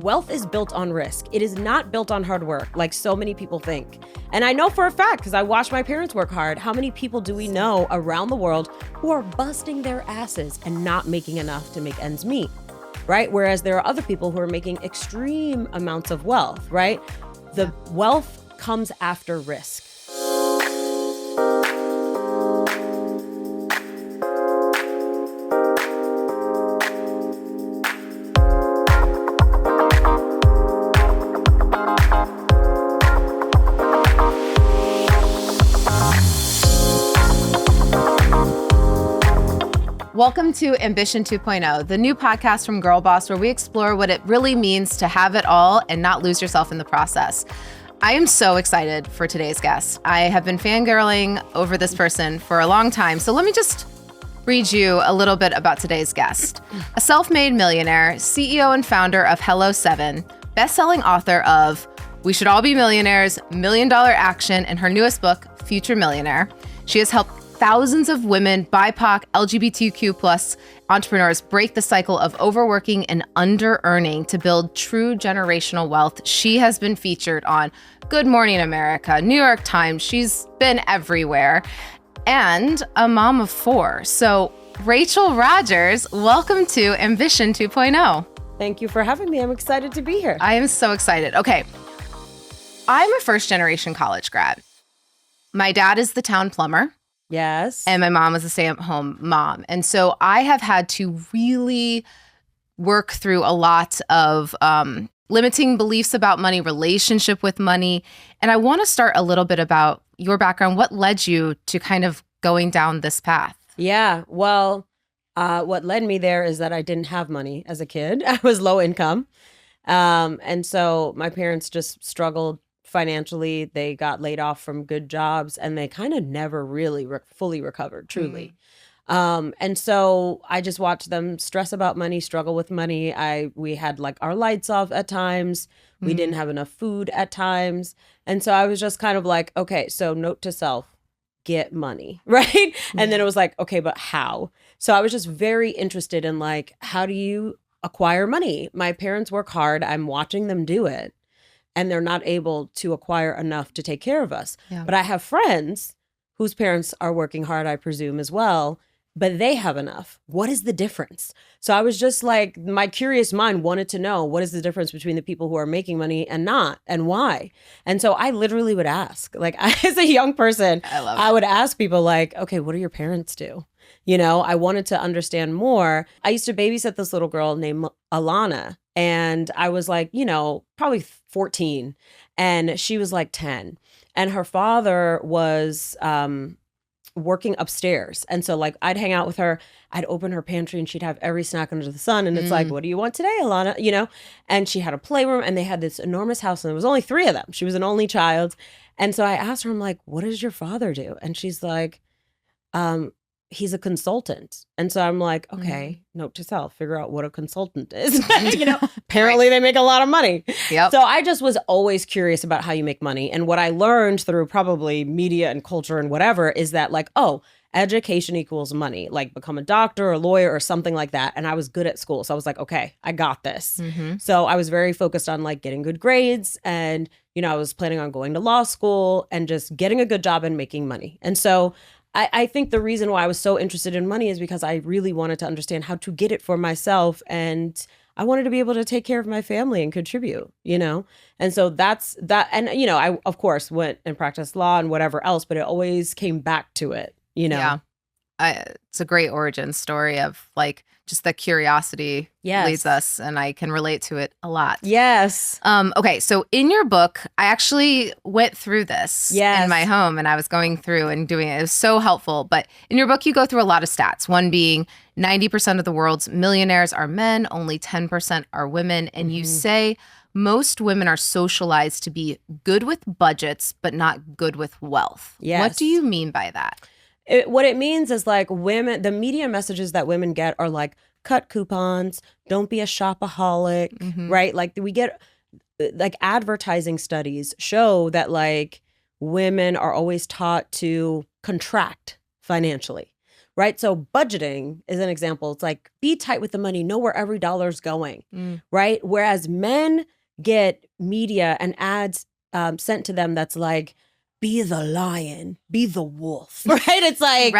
wealth is built on risk. It is not built on hard work like so many people think. And I know for a fact, because I watched my parents work hard, how many people do we know around the world who are busting their asses and not making enough to make ends meet, right? Whereas there are other people who are making extreme amounts of wealth, right? The wealth comes after risk. Welcome to Ambition 2.0, the new podcast from Girlboss, where we explore what it really means to have it all and not lose yourself in the process. I am so excited for today's guest. I have been fangirling over this person for a long time, so let me just read you a little bit about today's guest. A self-made millionaire, CEO and founder of Hello 7, best-selling author of We Should All Be Millionaires, $1 Million Action, and her newest book, Future Millionaire. She has helped thousands of women, BIPOC, LGBTQ+ entrepreneurs break the cycle of overworking and under-earning to build true generational wealth. She has been featured on Good Morning America, New York Times. She's been everywhere, and a mom of 4. So Rachel Rodgers, welcome to Ambition 2.0. Thank you for having me. I'm excited to be here. I am so excited. Okay, I'm a first-generation college grad. My dad is the town plumber. Yes. And my mom was a stay-at-home mom. And so I have had to really work through a lot of limiting beliefs about money, relationship with money. And I want to start a little bit about your background. What led you to kind of going down this path? Yeah. Well, what led me there is that I didn't have money as a kid. I was low income. And so my parents just struggled financially. They got laid off from good jobs and they kind of never really fully recovered, truly. And so I just watched them stress about money, struggle with money. We had like our lights off at times. We didn't have enough food at times. And so I was just kind of like, okay, so note to self, get money, right? And then it was like, okay, but how? So I was just very interested in like, how do you acquire money? My parents work hard. I'm watching them do it. And they're not able to acquire enough to take care of us. Yeah. But I have friends whose parents are working hard, I presume, as well, but they have enough. What is the difference? So I was just like, my curious mind wanted to know, what is the difference between the people who are making money and not, and why? And so I literally would ask, like, as a young person, I would ask people like, okay, what do your parents do? You know, I wanted to understand more. I used to babysit this little girl named Alana. And I was like, you know, probably 14 and she was like 10 and her father was working upstairs. And so like I'd hang out with her, I'd open her pantry and she'd have every snack under the sun. And it's like, what do you want today, Alana? You know, and she had a playroom and they had this enormous house and there was only 3 of them. She was an only child. And so I asked her, I'm like, what does your father do? And she's like, he's a consultant. And so I'm like, okay, note to self, figure out what a consultant is. You know, apparently they make a lot of money. Yep. So I just was always curious about how you make money. And what I learned through probably media and culture and whatever is that like, oh, education equals money, like become a doctor or a lawyer or something like that. And I was good at school. So I was like, okay, I got this. So I was very focused on like getting good grades. And, you know, I was planning on going to law school and just getting a good job and making money. And so I think the reason why I was so interested in money is because I really wanted to understand how to get it for myself. And I wanted to be able to take care of my family and contribute, you know? And so that's that. And, you know, I, of course, went and practiced law and whatever else, but it always came back to it, you know? Yeah. It's a great origin story of like just the curiosity leads us, and I can relate to it a lot. Yes. Okay, so in your book, I actually went through this in my home, and I was going through and doing it. It was so helpful. But in your book, you go through a lot of stats. One being 90% of the world's millionaires are men, only 10% are women, and you say most women are socialized to be good with budgets, but not good with wealth. Yes. What do you mean by that? What it means is like women, the media messages that women get are like, cut coupons, don't be a shopaholic, right? Like we get, like advertising studies show that like women are always taught to contract financially, right? So budgeting is an example. It's like, be tight with the money, know where every dollar's going, right? Whereas men get media and ads sent to them that's like, be the lion, be the wolf, right? It's like,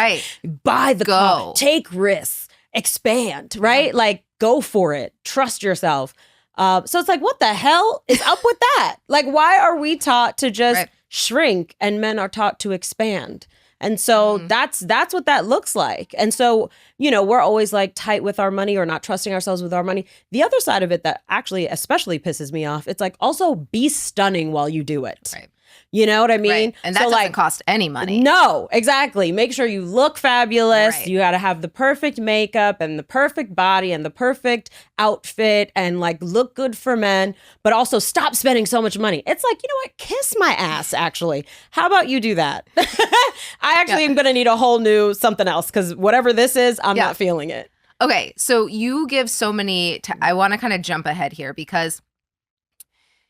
buy the car, take risks, expand, right? Like, go for it, trust yourself. So it's like, what the hell is up with that? Like, why are we taught to just shrink and men are taught to expand? And so that's what that looks like. And so, you know, we're always like tight with our money or not trusting ourselves with our money. The other side of it that actually especially pisses me off, it's like, also be stunning while you do it. Right. You know what I mean? Right. And that so, doesn't like, cost any money. No, exactly. Make sure you look fabulous. Right. You got to have the perfect makeup and the perfect body and the perfect outfit and like look good for men, but also stop spending so much money. It's like, you know what? Kiss my ass, actually. How about you do that? I actually am going to need a whole new something else because whatever this is, I'm not feeling it. Okay. So you give so many, I want to kind of jump ahead here because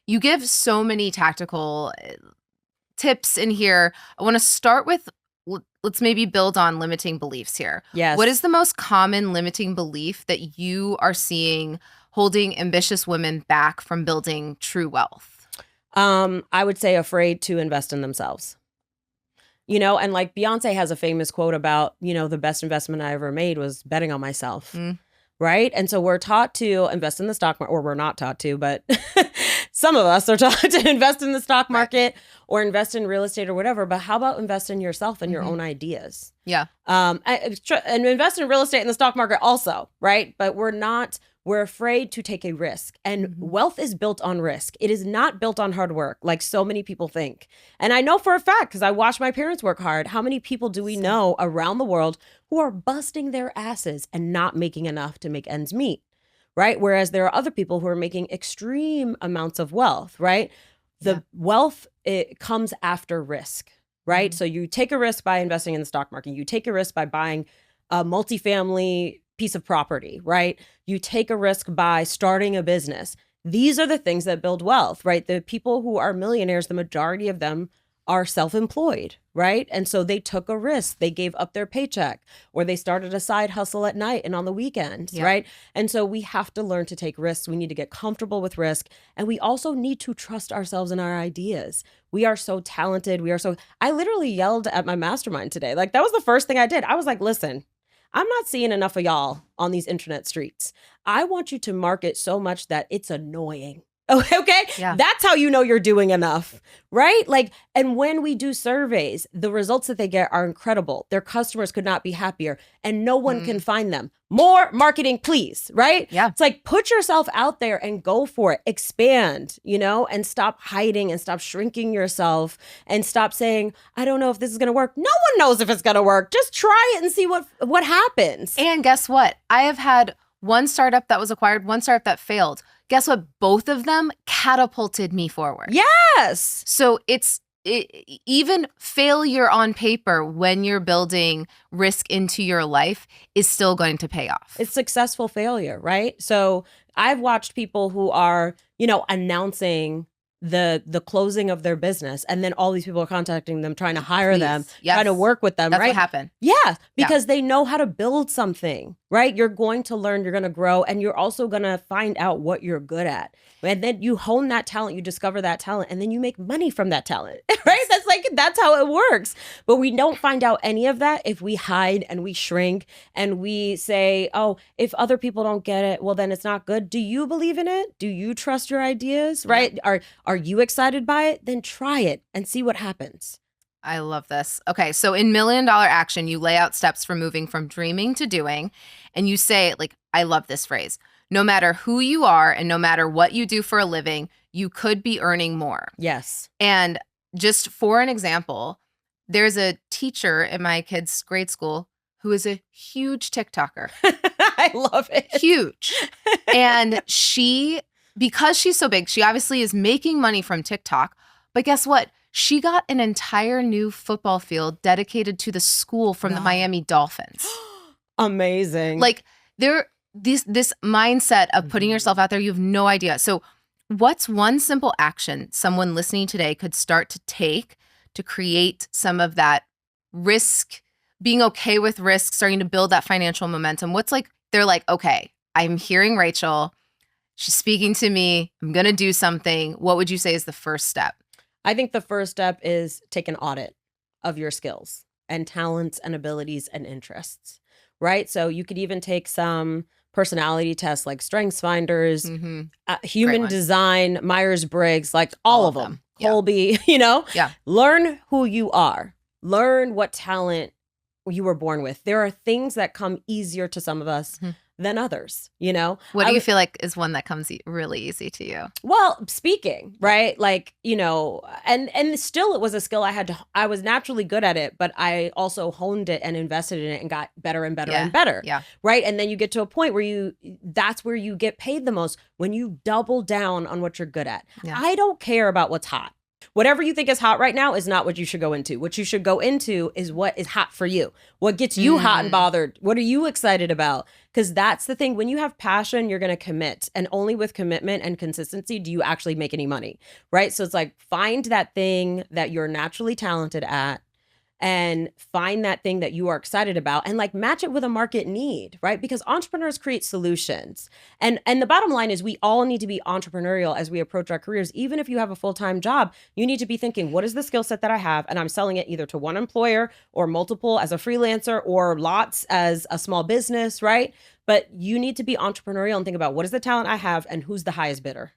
you give so many tactical tips in here. I want to start with, let's maybe build on limiting beliefs here. Yes. What is the most common limiting belief that you are seeing holding ambitious women back from building true wealth? I would say afraid to invest in themselves. You know, and like Beyonce has a famous quote about, you know, the best investment I ever made was betting on myself. Right. And so we're taught to invest in the stock market, or we're not taught to, but some of us are taught to invest in the stock market or invest in real estate or whatever. But how about invest in yourself and your own ideas? Yeah. And invest in real estate and the stock market also. Right. But we're afraid to take a risk. And wealth is built on risk. It is not built on hard work like so many people think. And I know for a fact, because I watched my parents work hard, how many people do we know around the world who are busting their asses and not making enough to make ends meet, right? Whereas there are other people who are making extreme amounts of wealth, right? The wealth, it comes after risk, right? So you take a risk by investing in the stock market. You take a risk by buying a multifamily piece of property, right? You take a risk by starting a business. These are the things that build wealth, right? The people who are millionaires, the majority of them are self-employed, right? And so they took a risk. They gave up their paycheck or they started a side hustle at night and on the weekends, right? And so we have to learn to take risks. We need to get comfortable with risk. And we also need to trust ourselves and our ideas. We are so talented. I literally yelled at my mastermind today. Like, that was the first thing I did. I was like, listen, I'm not seeing enough of y'all on these internet streets. I want you to market so much that it's annoying. Okay? Yeah. That's how you know you're doing enough, right? Like, and when we do surveys, the results that they get are incredible. Their customers could not be happier and no one can find them. More marketing, please, right? Yeah. It's like, put yourself out there and go for it. Expand, you know, and stop hiding and stop shrinking yourself and stop saying, I don't know if this is going to work. No one knows if it's going to work. Just try it and see what happens. And guess what? I have had one startup that was acquired, one startup that failed. Guess what? Both of them catapulted me forward. Yes. So even failure on paper when you're building risk into your life is still going to pay off. It's successful failure, right? So I've watched people who are, you know, announcing the closing of their business, and then all these people are contacting them, trying to hire them, trying to work with them. That's right? what happened. Yeah, because they know how to build something, right? You're going to learn, you're going to grow, and you're also going to find out what you're good at. And then you hone that talent, you discover that talent, and then you make money from that talent, right? That's how it works. But we don't find out any of that if we hide and we shrink and we say, oh, if other people don't get it, well, then it's not good. Do you believe in it? Do you trust your ideas, right? Yeah. Are you excited by it? Then try it and see what happens. I love this. Okay, so in $1 Million Action, you lay out steps for moving from dreaming to doing. And you say, like, I love this phrase, no matter who you are and no matter what you do for a living, you could be earning more. Yes. And just for an example, there's a teacher in my kids' grade school who is a huge TikToker. I love it. Huge. And because she's so big, she obviously is making money from TikTok. But guess what? She got an entire new football field dedicated to the school from the Miami Dolphins. Amazing. Like, this mindset of putting yourself out there, you have no idea. So what's one simple action someone listening today could start to take to create some of that risk being okay with risk, starting to build that financial momentum? What's like, they're like, okay, I'm hearing Rachel. She's speaking to me. I'm going to do something. What would you say is the first step? I think the first step is take an audit of your skills and talents and abilities and interests, right? So you could even take some personality tests like Strengths Finders, Human Design, Myers-Briggs, like all of them. Yeah. Colby, Yeah. Learn who you are. Learn what talent you were born with. There are things that come easier to some of us than others, What do you feel like is one that comes really easy to you? Well, speaking, right? Like, and still it was a skill I was naturally good at it, but I also honed it and invested in it and got better and better and better. Yeah. Right. And then you get to a point where that's where you get paid the most, when you double down on what you're good at. Yeah. I don't care about what's hot. Whatever you think is hot right now is not what you should go into. What you should go into is what is hot for you. What gets you hot and bothered? What are you excited about? Because that's the thing. When you have passion, you're going to commit. And only with commitment and consistency do you actually make any money, right? So it's like, find that thing that you're naturally talented at and find that thing that you are excited about and like match it with a market need, right? Because entrepreneurs create solutions. And the bottom line is we all need to be entrepreneurial as we approach our careers. Even if you have a full-time job, you need to be thinking, what is the skill set that I have? And I'm selling it either to one employer or multiple as a freelancer or lots as a small business, right? But you need to be entrepreneurial and think about, what is the talent I have and who's the highest bidder,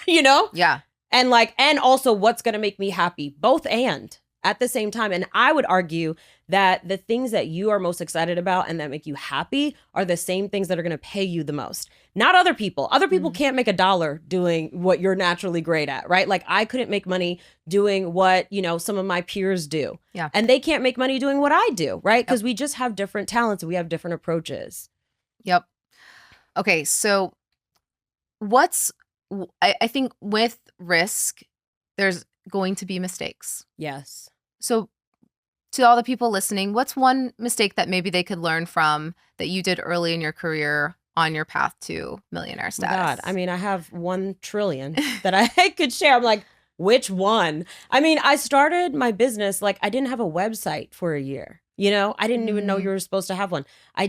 Yeah. And also what's going to make me happy, both and at the same time. And I would argue that the things that you are most excited about and that make you happy are the same things that are going to pay you the most, not other people. Other people can't make $1 doing what you're naturally great at, right? Like I couldn't make money doing what, some of my peers do. Yeah. And they can't make money doing what I do, right? Because we just have different talents and we have different approaches. Yep. Okay. So I think with risk, there's going to be mistakes. Yes. So to all the people listening, what's one mistake that maybe they could learn from that you did early in your career on your path to millionaire status? God, I mean, I have 1 trillion that I could share. I'm like, which one? I mean, I started my business, like I didn't have a website for a year. I didn't even know you were supposed to have one. I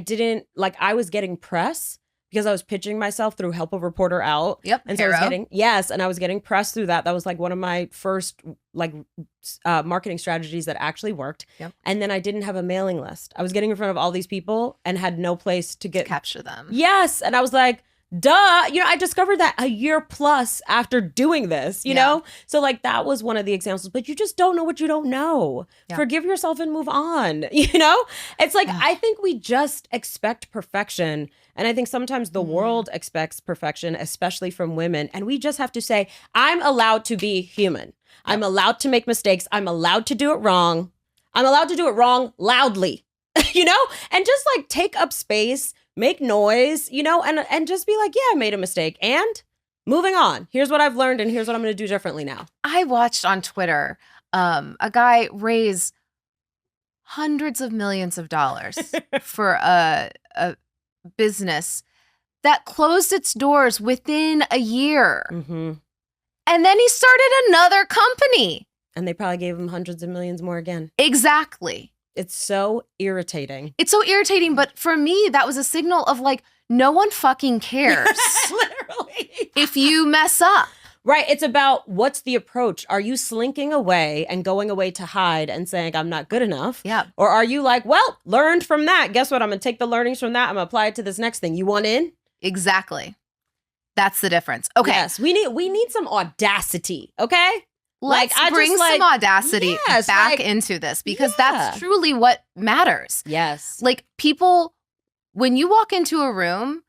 was getting press because I was pitching myself through Help a Reporter Out. Yep. And so I was getting press through that. That was like one of my first marketing strategies that actually worked. Yep. And then I didn't have a mailing list. I was getting in front of all these people and had no place to capture them. Yes. And I was like, duh. I discovered that a year plus after doing this, you know? So like that was one of the examples, but you just don't know what you don't know. Yeah. Forgive yourself and move on, It's like, I think we just expect perfection. And I think sometimes the world expects perfection, especially from women. And we just have to say, I'm allowed to be human. I'm allowed to make mistakes. I'm allowed to do it wrong. I'm allowed to do it wrong loudly, and just like take up space, make noise, and just be like, yeah, I made a mistake and moving on. Here's what I've learned and here's what I'm going to do differently now. I watched on Twitter a guy raise hundreds of millions of dollars for a business that closed its doors within a year. Mm-hmm. And then he started another company. And they probably gave him hundreds of millions more again. Exactly. It's so irritating. It's so irritating. But for me, that was a signal of like, no one fucking cares. Literally. If you mess up. Right. It's about what's the approach? Are you slinking away and going away to hide and saying, I'm not good enough? Yeah. Or are you like, well, learned from that. Guess what? I'm going to take the learnings from that. I'm going to apply it to this next thing. You want in? Exactly. That's the difference. Okay. Yes. We need some audacity. Okay. Let's bring some audacity back into this because that's truly what matters. Yes. Like people, when you walk into a room,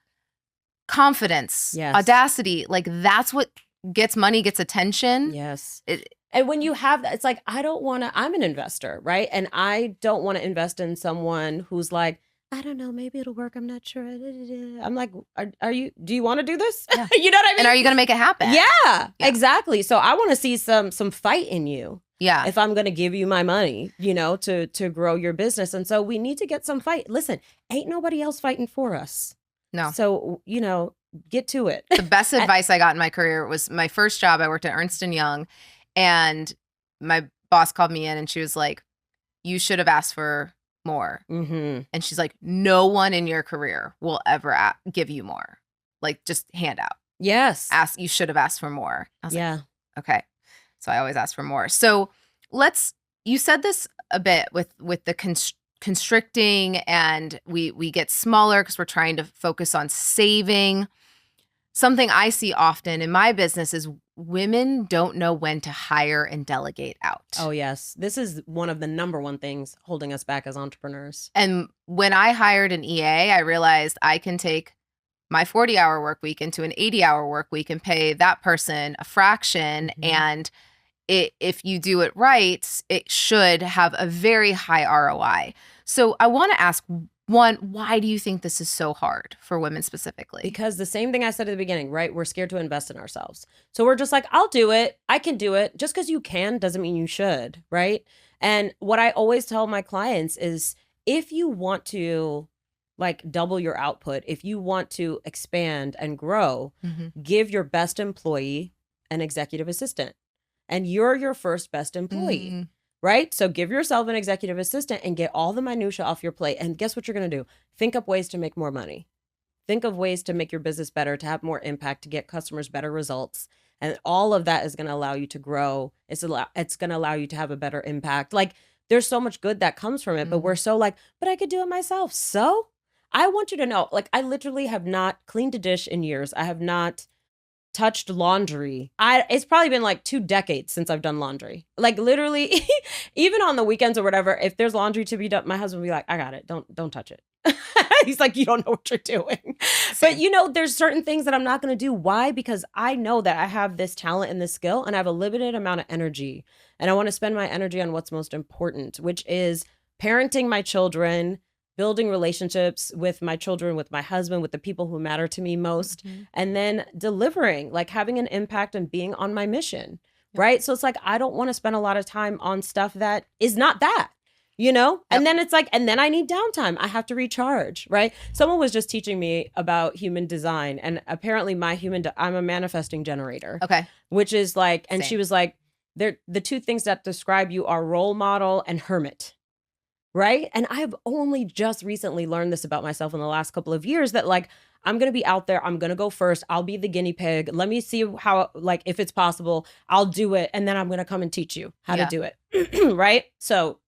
confidence, audacity, like that's what gets money, gets attention. Yes. And when you have that, it's like, I'm an investor, right? And I don't want to invest in someone who's like, I don't know, maybe it'll work. I'm not sure. I'm like, do you want to do this? Yeah. You know what I mean? And are you going to make it happen? Yeah, exactly. So I want to see some fight in you. Yeah. If I'm going to give you my money, to grow your business. And so we need to get some fight. Listen, ain't nobody else fighting for us. No. So, get to it. The best advice I got in my career was my first job. I worked at Ernst & Young and my boss called me in and she was like, you should have asked for more. Mm-hmm. And she's like, no one in your career will ever give you more. Like, just hand out. Yes. You should have asked for more. I was Yeah. like, okay. So I always ask for more. So you said this a bit with the constricting, and we get smaller because we're trying to focus on saving. Something I see often in my business is women don't know when to hire and delegate out. Oh, yes. This is one of the number one things holding us back as entrepreneurs. And when I hired an EA, I realized I can take my 40-hour work week into an 80-hour work week and pay that person a fraction. Mm-hmm. And if you do it right, it should have a very high ROI. So I want to ask, one, why do you think this is so hard for women specifically? Because the same thing I said at the beginning, right? We're scared to invest in ourselves. So we're just like, I'll do it. I can do it. Just because you can doesn't mean you should, right? And what I always tell my clients is, if you want to like double your output, if you want to expand and grow, give your best employee an executive assistant. And you're your first best employee, right? So give yourself an executive assistant and get all the minutia off your plate. And guess what you're going to do? Think up ways to make more money. Think of ways to make your business better, to have more impact, to get customers better results. And all of that is going to allow you to grow. It's going to allow you to have a better impact. Like, there's so much good that comes from it, but we're so like, but I could do it myself. So I want you to know, like, I literally have not cleaned a dish in years. I have not touched laundry. It's probably been like 2 decades since I've done laundry. Like, literally, even on the weekends or whatever, if there's laundry to be done, my husband will be like, I got it. Don't touch it. He's like, you don't know what you're doing. But there's certain things that I'm not going to do. Why? Because I know that I have this talent and this skill, and I have a limited amount of energy. And I want to spend my energy on what's most important, which is parenting my children, building relationships with my children, with my husband, with the people who matter to me most, and then delivering, like having an impact and being on my mission, right? So it's like, I don't want to spend a lot of time on stuff that is not that, And then it's like, and then I need downtime. I have to recharge, right? Someone was just teaching me about human design, and apparently I'm a manifesting generator. Okay. Which is like, and Same. she was like, the 2 things that describe you are role model and hermit. Right. And I've only just recently learned this about myself in the last couple of years, that like, I'm going to be out there. I'm going to go first. I'll be the guinea pig. Let me see how, like, if it's possible, I'll do it. And then I'm going to come and teach you how to do it. Right. So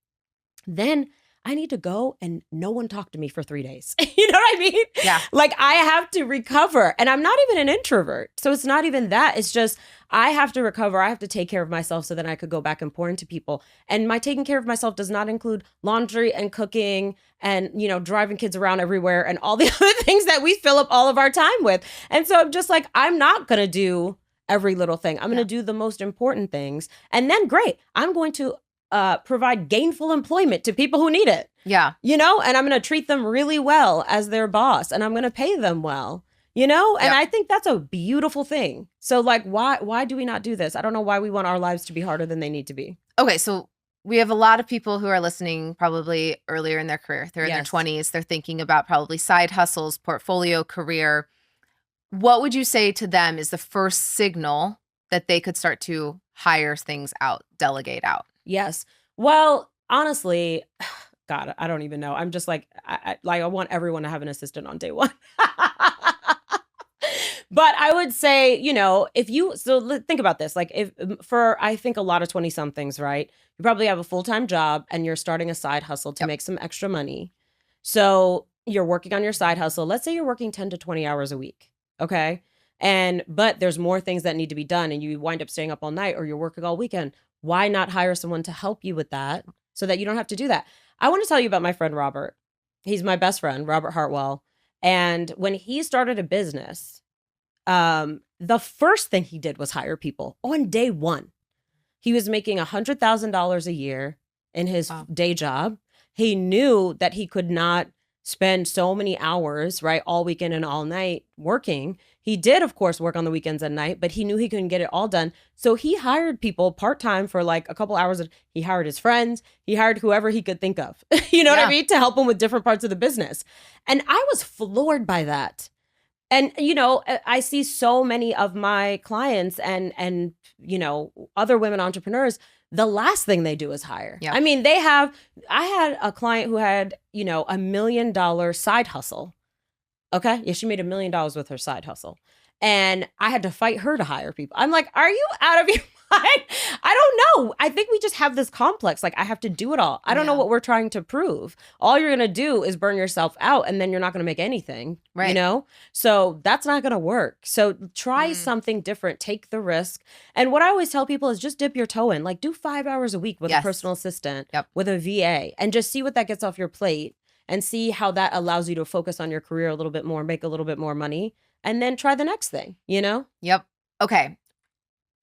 then I need to go and no one talk to me for 3 days. You know what I mean? Yeah. Like, I have to recover, and I'm not even an introvert. So it's not even that. It's just, I have to recover. I have to take care of myself so then I could go back and pour into people. And my taking care of myself does not include laundry and cooking and, driving kids around everywhere and all the other things that we fill up all of our time with. And so I'm just like, I'm not going to do every little thing. I'm going to do the most important things. And then great, I'm going to provide gainful employment to people who need it. Yeah. And I'm going to treat them really well as their boss, and I'm going to pay them well, and I think that's a beautiful thing. So like, why do we not do this? I don't know why we want our lives to be harder than they need to be. Okay. So we have a lot of people who are listening probably earlier in their career. They're in their 20s. They're thinking about probably side hustles, portfolio career. What would you say to them is the first signal that they could start to hire things out, delegate out? Yes. Well, honestly, God, I don't even know. I'm just like, I want everyone to have an assistant on day one. But I would say, think about this. Like, I think a lot of 20 somethings, right? You probably have a full-time job and you're starting a side hustle to make some extra money. So you're working on your side hustle. Let's say you're working 10 to 20 hours a week. Okay. But there's more things that need to be done, and you wind up staying up all night or you're working all weekend. Why not hire someone to help you with that so that you don't have to do that? I want to tell you about my friend, Robert. He's my best friend, Robert Hartwell. And when he started a business, the first thing he did was hire people on day one. He was making $100,000 a year in his day job. He knew that he could not spend so many hours, right, all weekend and all night working. He did, of course, work on the weekends and night, but he knew he couldn't get it all done. So he hired people part-time for like a couple hours. He hired his friends. He hired whoever he could think of, what I mean, to help him with different parts of the business. And I was floored by that. And, I see so many of my clients and, other women entrepreneurs, the last thing they do is hire. Yeah. I mean, I had a client who had, $1 million side hustle. Okay. Yeah. She made $1 million with her side hustle. And I had to fight her to hire people. I'm like, are you out of your mind? I don't know. I think we just have this complex. Like, I have to do it all. I don't know what we're trying to prove. All you're going to do is burn yourself out, and then you're not going to make anything, right. So that's not going to work. So try something different. Take the risk. And what I always tell people is just dip your toe in. Like, do 5 hours a week with a personal assistant, with a VA, and just see what that gets off your plate and see how that allows you to focus on your career a little bit more, make a little bit more money. And then try the next thing, Yep. Okay.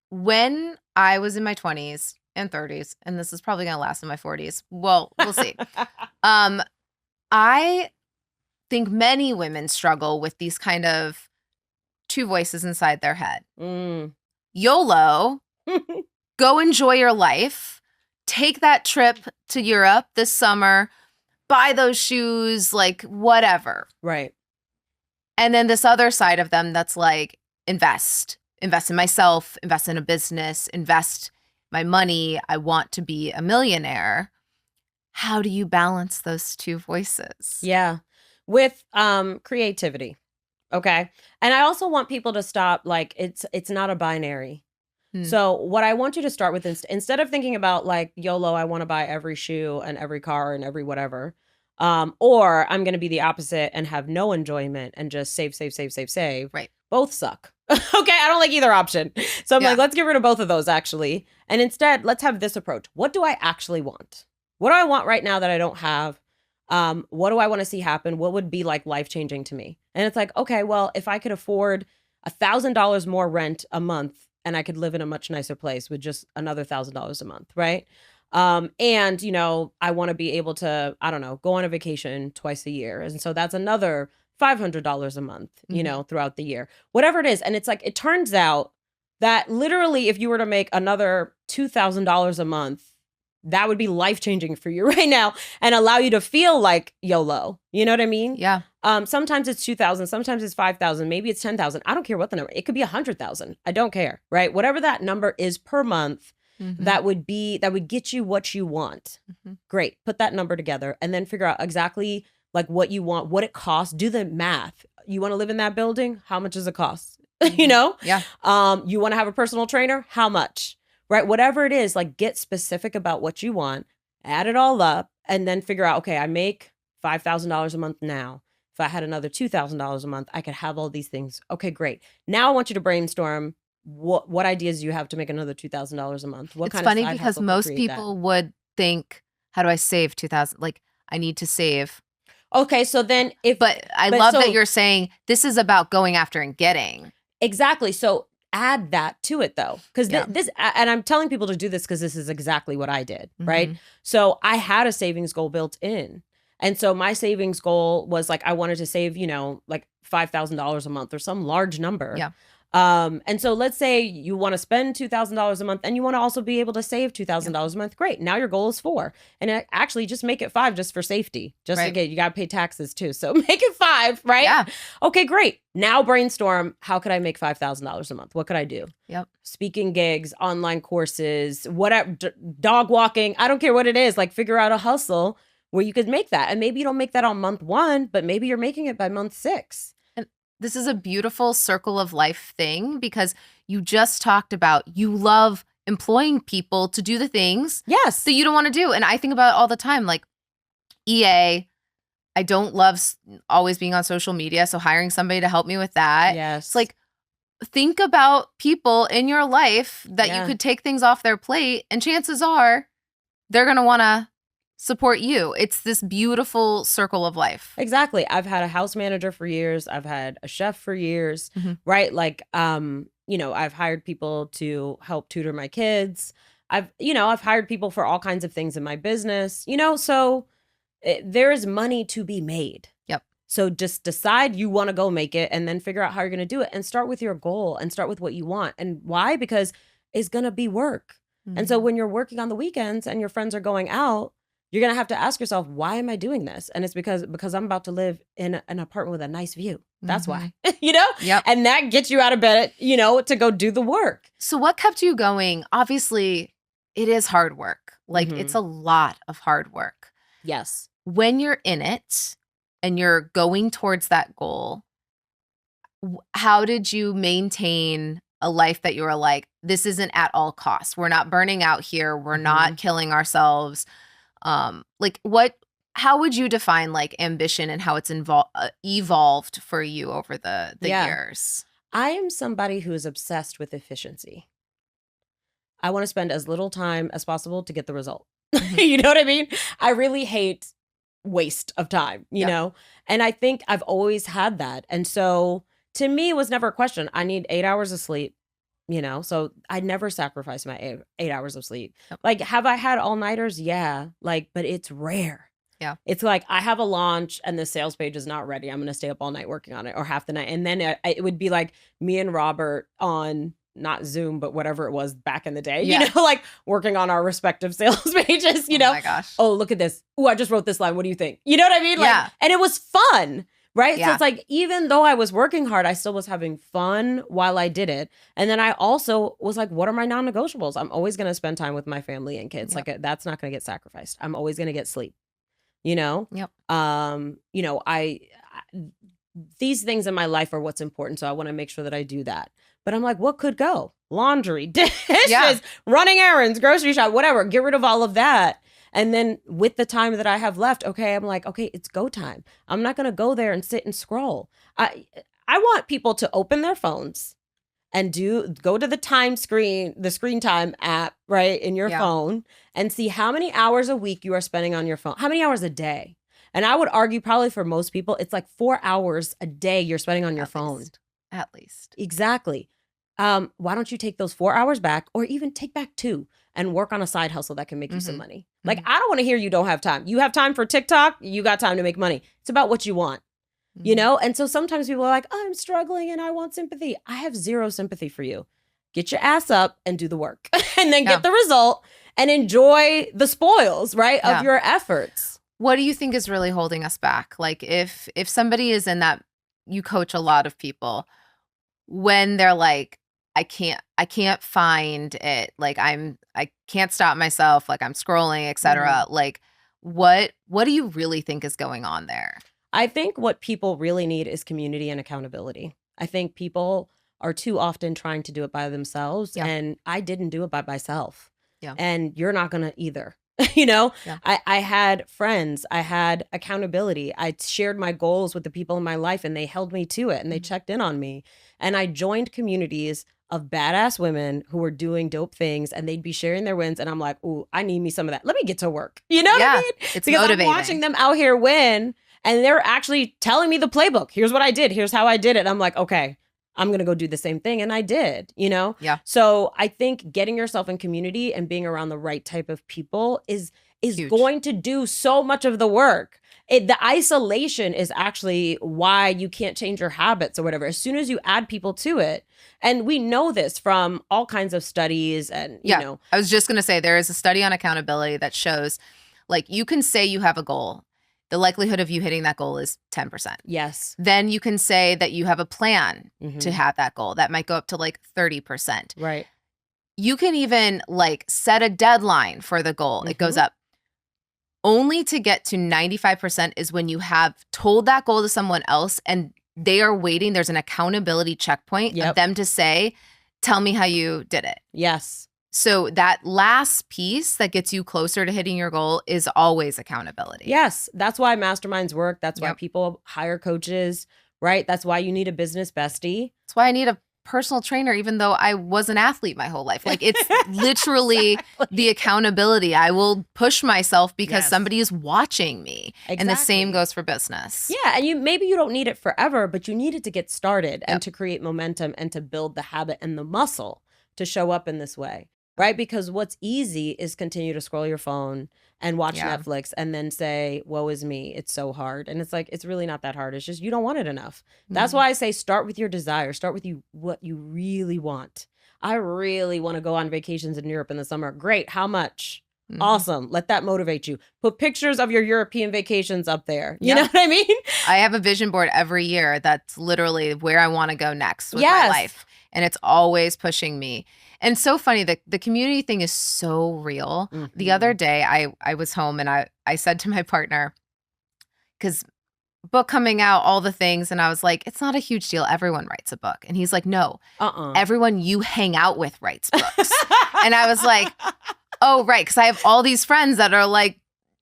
When I was in my 20s and 30s, and this is probably going to last in my 40s. Well, we'll see. I think many women struggle with these kind of two voices inside their head. YOLO, go enjoy your life. Take that trip to Europe this summer. Buy those shoes, like whatever. Right. And then this other side of them that's like, invest in myself, invest in a business, invest my money. I want to be a millionaire. How do you balance those two voices? Yeah. With creativity. Okay. And I also want people to stop, like, it's not a binary. So what I want you to start with, instead of thinking about like YOLO, I want to buy every shoe and every car and every whatever. Or I'm going to be the opposite and have no enjoyment and just save. Right. Both suck. Okay. I don't like either option. So I'm like, let's get rid of both of those actually. And instead, let's have this approach. What do I actually want? What do I want right now that I don't have? What do I want to see happen? What would be like life-changing to me? And it's like, okay, well, if I could afford $1,000 more rent a month and I could live in a much nicer place with just another $1,000 a month, right? And, I want to be able to, I don't know, go on a vacation twice a year. And so that's another $500 a month, throughout the year, whatever it is. And it's like, it turns out that literally if you were to make another $2,000 a month, that would be life-changing for you right now and allow you to feel like YOLO. You know what I mean? Yeah. Sometimes it's 2,000, sometimes it's 5,000, maybe it's 10,000. I don't care what the number. It could be 100,000. I don't care, right? Whatever that number is per month, that would get you what you want. Great. Put that number together and then figure out exactly like what you want, what it costs. Do the math. You want to live in that building? How much does it cost? Yeah. You want to have a personal trainer? How much? Right? Whatever it is, like get specific about what you want, add it all up, and then figure out, okay, I make $5,000 a month now. If I had another $2,000 a month, I could have all these things. Okay, great. Now I want you to brainstorm what ideas you have to make another $2,000 a month. It's funny because most people would think, how do I save 2,000? Like, I need to save. Okay, so then But I love that you're saying this is about going after and getting. Exactly. So add that to it though, because this, and I'm telling people to do this because this is exactly what I did, right? So I had a savings goal built in. And so my savings goal was like, I wanted to save, like $5,000 a month or some large number. Yeah. And so let's say you want to spend $2,000 a month and you want to also be able to save $2,000 a month. Great. Now your goal is 4. And actually just make it 5 just for safety. Just to get, you got to pay taxes too. So make it 5, right? Yeah. Okay, great. Now brainstorm, how could I make $5,000 a month? What could I do? Yep. Speaking gigs, online courses, whatever, dog walking. I don't care what it is. Like figure out a hustle where you could make that. And maybe you don't make that on month 1, but maybe you're making it by month 6. This is a beautiful circle of life thing because you just talked about you love employing people to do the things that you don't want to do. And I think about it all the time, like EA, I don't love always being on social media. So hiring somebody to help me with that. Yes. It's like, think about people in your life that you could take things off their plate and chances are they're going to want to support you. It's this beautiful circle of life. Exactly. I've had a house manager for years. I've had a chef for years, right? Like, I've hired people to help tutor my kids. I've hired people for all kinds of things in my business, so there is money to be made. Yep. So just decide you want to go make it and then figure out how you're going to do it and start with your goal and start with what you want. And why? Because it's going to be work. And so when you're working on the weekends and your friends are going out, you're going to have to ask yourself, why am I doing this? And it's because I'm about to live in an apartment with a nice view. That's why, Yep. And that gets you out of bed, to go do the work. So what kept you going? Obviously, it is hard work. Like it's a lot of hard work. Yes. When you're in it and you're going towards that goal, how did you maintain a life that you were like, this isn't at all costs? We're not burning out here. We're not killing ourselves. How would you define like ambition and how it's evolved for you over the years? I am somebody who is obsessed with efficiency. I want to spend as little time as possible to get the result. You know what I mean? I really hate waste of time, you know? And I think I've always had that. And so to me, it was never a question. I need 8 hours of sleep, So I never sacrificed my 8 hours of sleep. Yep. Like, have I had all-nighters? Yeah. But it's rare. Yeah. It's like I have a launch and the sales page is not ready. I'm going to stay up all night working on it or half the night. And then it would be like me and Robert on not Zoom, but whatever it was back in the day, working on our respective sales pages, Oh my gosh. Oh, look at this. Oh, I just wrote this line. What do you think? You know what I mean? And it was fun. Right. Yeah. So it's like, even though I was working hard, I still was having fun while I did it. And then I also was like, what are my non-negotiables? I'm always going to spend time with my family and kids. Yep. Like that's not going to get sacrificed. I'm always going to get sleep, Yep. These things in my life are what's important. So I want to make sure that I do that. But I'm like, what could go? Laundry, dishes, running errands, grocery shop, whatever. Get rid of all of that. And then with the time that I have left, I'm like, okay, it's go time. I'm not going to go there and sit and scroll. I want people to open their phones and go to the screen time app, right, in your phone and see how many hours a week you are spending on your phone. How many hours a day? And I would argue probably for most people, it's like 4 hours a day you're spending on your phone. At least. Exactly. Why don't you take those 4 hours back or even take back 2 and work on a side hustle that can make you some money? Like, I don't want to hear you don't have time. You have time for TikTok. You got time to make money. It's about what you want, And so sometimes people are like, oh, I'm struggling and I want sympathy. I have zero sympathy for you. Get your ass up and do the work and then get the result and enjoy the spoils, right, of your efforts. What do you think is really holding us back? Like if somebody is in that, you coach a lot of people when they're like, I can't find it. Like I can't stop myself. Like I'm scrolling, etc. Like what do you really think is going on there? I think what people really need is community and accountability. I think people are too often trying to do it by themselves. And I didn't do it by myself. Yeah. And you're not going to either. I had friends, I had accountability. I shared my goals with the people in my life and they held me to it and they checked in on me. And I joined communities of badass women who were doing dope things and they'd be sharing their wins. And I'm like, ooh, I need me some of that. Let me get to work. You know what I mean? It's because motivating. I'm watching them out here win and they're actually telling me the playbook. Here's what I did. Here's how I did it. I'm like, okay, I'm going to go do the same thing. And I did, Yeah. So I think getting yourself in community and being around the right type of people is huge. Going to do so much of the work. The isolation is actually why you can't change your habits or whatever. As soon as you add people to it, and we know this from all kinds of studies and, I was just going to say there is a study on accountability that shows like you can say you have a goal. The likelihood of you hitting that goal is 10%. Yes. Then you can say that you have a plan to have that goal. That might go up to like 30%. Right. You can even like set a deadline for the goal. It goes up. Only to get to 95% is when you have told that goal to someone else and they are waiting. There's an accountability checkpoint of them to say, tell me how you did it. Yes. So that last piece that gets you closer to hitting your goal is always accountability. Yes. That's why masterminds work. That's why people hire coaches, right? That's why you need a business bestie. That's why I need a personal trainer, even though I was an athlete my whole life. Like it's literally the accountability. I will push myself because somebody is watching me. Exactly. And the same goes for business. Yeah. And maybe you don't need it forever, but you need it to get started and to create momentum and to build the habit and the muscle to show up in this way. Right? Because what's easy is continue to scroll your phone and watch Netflix and then say, woe is me. It's so hard. And it's like, it's really not that hard. It's just, you don't want it enough. That's why I say, start with your desire. Start with what you really want. I really want to go on vacations in Europe in the summer. Great. How much? Mhm. Awesome. Let that motivate you. Put pictures of your European vacations up there. You Yeah. know what I mean? I have a vision board every year that's literally where I want to go next with my Yes. life. And it's always pushing me. And so funny, the community thing is so real. The other day I was home and I said to my partner, because book coming out, all the things, and I was like, it's not a huge deal. Everyone writes a book. And he's like, no, everyone you hang out with writes books. And I was like, oh, right. Because I have all these friends that are like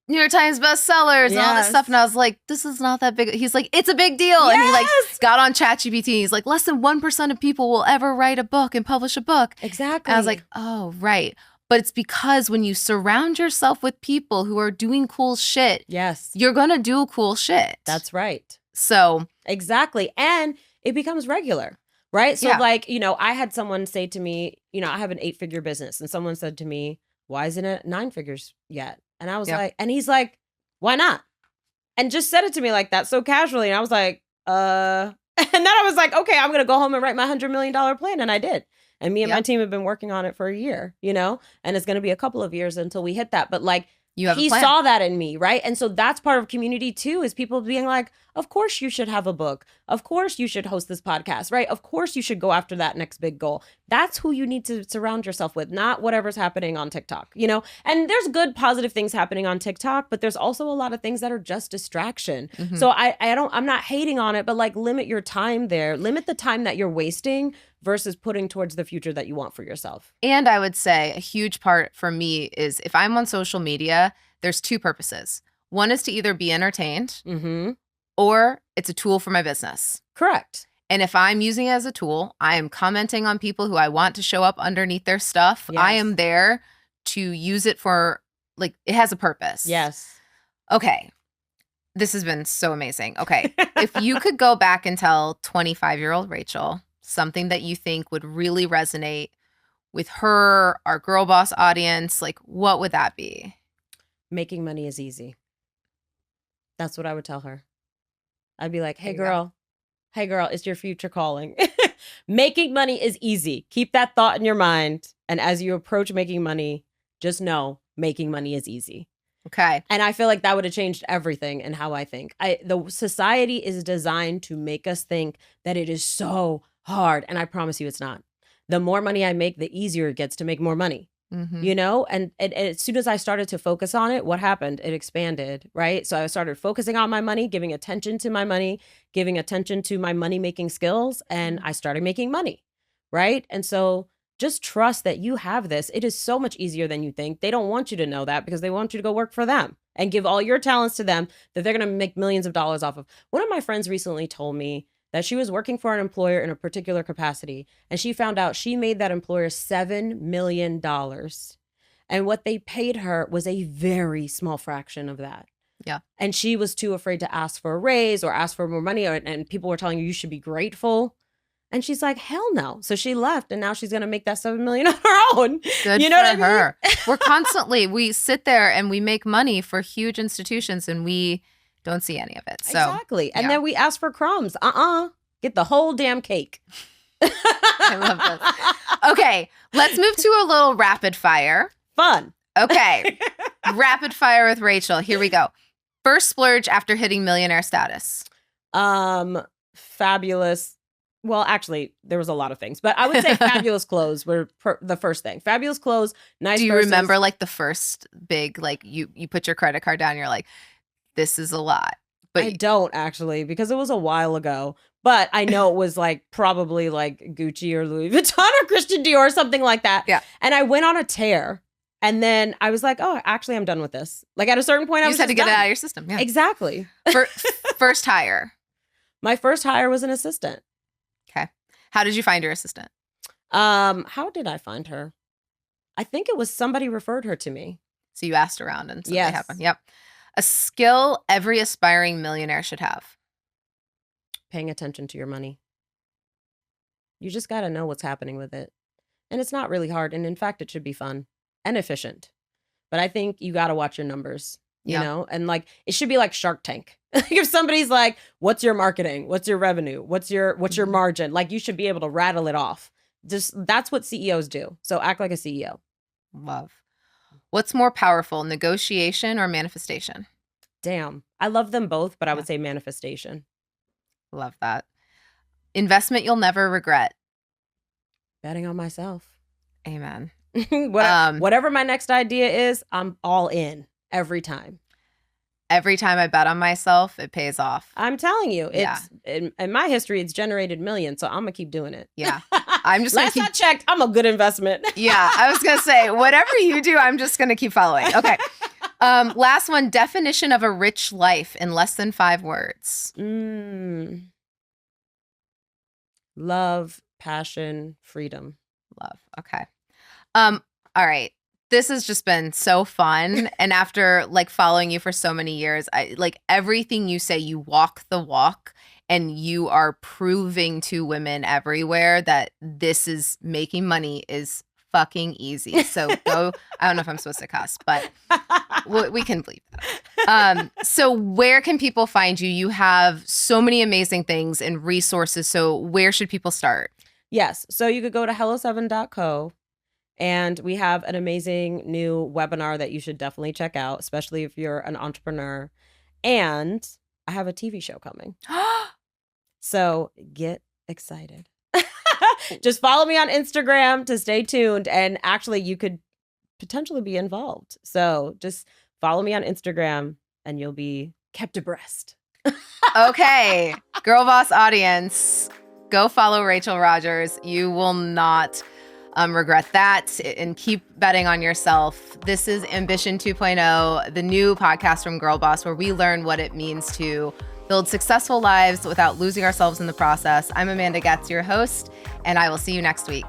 New York Times bestsellers and all this stuff. And I was like, this is not that big. He's like, it's a big deal. Yes! And he like got on ChatGPT. He's like, less than 1% of people will ever write a book and publish a book. Exactly. And I was like, oh, right. But it's because when you surround yourself with people who are doing cool shit, yes, you're going to do cool shit. That's right. So exactly. And it becomes regular. Right. So like, you know, I had someone say to me, you know, I have an 8-figure business, and someone said to me, why isn't it 9 figures yet? And I was like, and he's like, why not? And just said it to me like that, so casually. And I was like, and then I was like, okay, I'm going to go home and write my $100 million plan. And I did. And me and my team have been working on it for a year, you know, and it's going to be a couple of years until we hit that. But like, he saw that in me, right? And so that's part of community too, is people being like, of course you should have a book. Of course you should host this podcast, right? Of course you should go after that next big goal. That's who you need to surround yourself with, not whatever's happening on TikTok, you know? And there's good, positive things happening on TikTok, but there's also a lot of things that are just distraction. Mm-hmm. So I'm not hating on it, but like limit your time there. Limit the time that you're wasting versus putting towards the future that you want for yourself. And I would say a huge part for me is if I'm on social media, there's 2 purposes. One is to either be entertained or it's a tool for my business. Correct. And if I'm using it as a tool, I am commenting on people who I want to show up underneath their stuff. Yes. I am there to use it for, like, it has a purpose. Yes. Okay. This has been so amazing. Okay. If you could go back and tell 25-year-old Rachel something that you think would really resonate with her, our Girlboss audience, like, what would that be? Making money is easy. That's what I would tell her. I'd be like, hey girl, it's your future calling. Making money is easy. Keep that thought in your mind. And as you approach making money, just know making money is easy. Okay. And I feel like that would have changed everything in how I think. The society is designed to make us think that it is so hard. And I promise you it's not. The more money I make, the easier it gets to make more money. You know, and as soon as I started to focus on it, what happened? It expanded, right? So I started focusing on my money, giving attention to my money, giving attention to my money making skills, and I started making money, right? And so just trust that you have this. It is so much easier than you think. They don't want you to know that because they want you to go work for them and give all your talents to them that they're going to make millions of dollars off of. One of my friends recently told me that she was working for an employer in a particular capacity, and she found out she made that employer $7 million. And what they paid her was a very small fraction of that. Yeah. And she was too afraid to ask for a raise or ask for more money, and people were telling her you should be grateful. And she's like, hell no. So she left, and now she's going to make that $7 million on her own. Good you know for what I mean? her. We're constantly, we sit there and we make money for huge institutions and we don't see any of it. So exactly. And then we ask for crumbs. Get the whole damn cake. I love this. Okay, let's move to a little rapid fire. Fun. Okay. Rapid fire with Rachel. Here we go. First splurge after hitting millionaire status. Fabulous. Well, actually, there was a lot of things, but I would say fabulous clothes were the first thing. Fabulous clothes, nice. Do you purses. remember like the first big, like you put your credit card down, you're like, this is a lot. But I don't actually, because it was a while ago, but I know it was like probably like Gucci or Louis Vuitton or Christian Dior or something like that. Yeah. And I went on a tear, and then I was like, oh, actually, I'm done with this. Like at a certain point, I you was just had to get done. it out of your system. Yeah. Exactly. First hire. My first hire was an assistant. Okay. How did you find your assistant? How did I find her? I think it was somebody referred her to me. So you asked around and something Yes. happened. Yep. A skill every aspiring millionaire should have. Paying attention to your money. You just got to know what's happening with it. And it's not really hard. And in fact, it should be fun and efficient. But I think you got to watch your numbers, you know, and like it should be like Shark Tank. If somebody's like, what's your marketing? What's your revenue? What's your margin? Like you should be able to rattle it off. Just that's what CEOs do. So act like a CEO. Love. What's more powerful, negotiation or manifestation? Damn. I love them both, but I Yeah. would say manifestation. Love that. Investment you'll never regret. Betting on myself. Amen. Whatever my next idea is, I'm all in every time. Every time I bet on myself, it pays off. I'm telling you, Yeah. it's in my history, it's generated millions, so I'm gonna keep doing it. Yeah. I'm just Last I checked, I'm a good investment. Yeah, I was gonna say, whatever you do, I'm just gonna keep following. Okay. Last one, definition of a rich life in less than 5 words. Love, passion, freedom. Love. Okay. All right. This has just been so fun. And after like following you for so many years, I like everything you say, you walk the walk and you are proving to women everywhere that this is making money is fucking easy. So go, I don't know if I'm supposed to cuss, but we can bleep that. So where can people find you? You have so many amazing things and resources. So where should people start? Yes. So you could go to hello7.co. And we have an amazing new webinar that you should definitely check out, especially if you're an entrepreneur. And I have a TV show coming. So get excited. Just follow me on Instagram to stay tuned. And actually, you could potentially be involved. So just follow me on Instagram and you'll be kept abreast. Okay. Girlboss audience, go follow Rachel Rodgers. You will not regret that, and keep betting on yourself. This is Ambition 2.0, the new podcast from Girlboss, where we learn what it means to build successful lives without losing ourselves in the process. I'm Amanda Goetz, your host, and I will see you next week.